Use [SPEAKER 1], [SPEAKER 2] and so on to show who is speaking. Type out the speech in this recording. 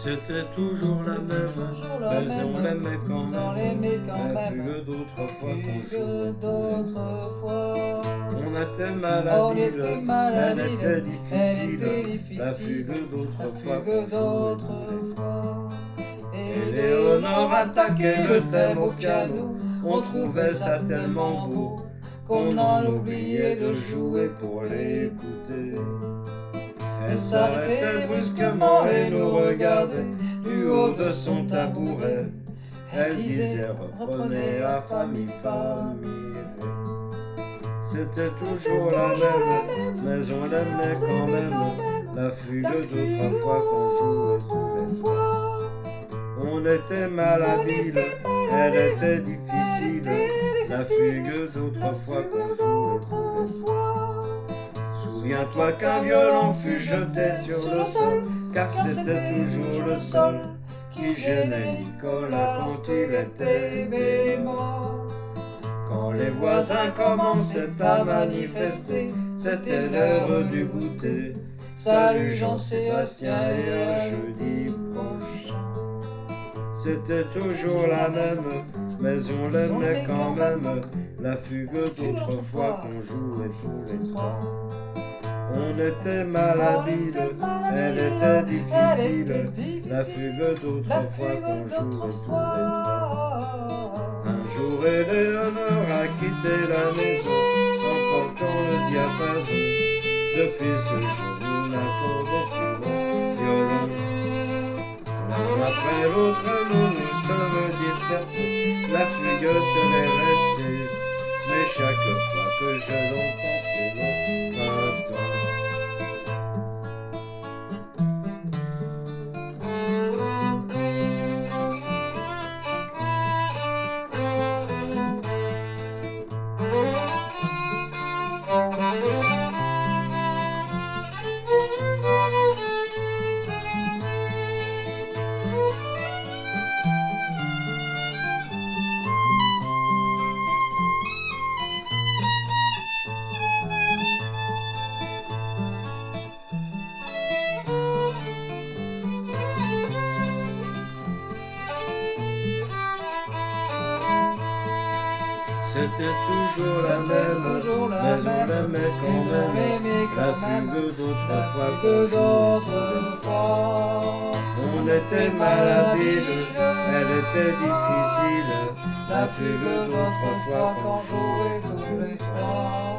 [SPEAKER 1] C'était toujours la même, mais on l'aimait quand même. La fugue d'autrefois on était malhabile, elle était difficile. La fugue d'autrefois et Léonore attaquait le thème au piano. On trouvait ça tellement beau qu'on en oubliait de jouer pour l'écouter. Elle s'arrêtait brusquement et nous regardait du haut de son tabouret. Elle disait reprenez à famille. C'était toujours la même, mais on l'aimait quand même. La fugue d'autrefois qu'on jouait tous les fois. On était malhabile, elle était difficile. La fugue d'autrefois qu'on jouait tous les fois. Souviens-toi qu'un violon fut jeté sur le sol, car c'était toujours le sol qui gênait Nicolas quand il était bémol. Quand les voisins commençaient à manifester, c'était l'heure du goûter. Salut Jean-Sébastien et à jeudi prochain. C'était toujours la même, mais on l'aimait quand même. La fugue d'autrefois qu'on jouait tous les trois. On était malhabile, elle était difficile. La fugue d'autrefois qu'on jouait tous les trois. Un jour Éléonore a quitté la maison, emportant le diapason. Depuis ce jour nous n'accordons plus le violon. L'un après l'autre nous nous sommes dispersés. La fugue serait restée, mais chaque fois que je l'entends c'est le printemps. C'était toujours la même, mais on l'aimait quand même. La fugue d'autrefois qu'on jouait tous les trois. On était malhabile, elle était difficile. La fugue d'autrefois qu'on jouait tous les trois.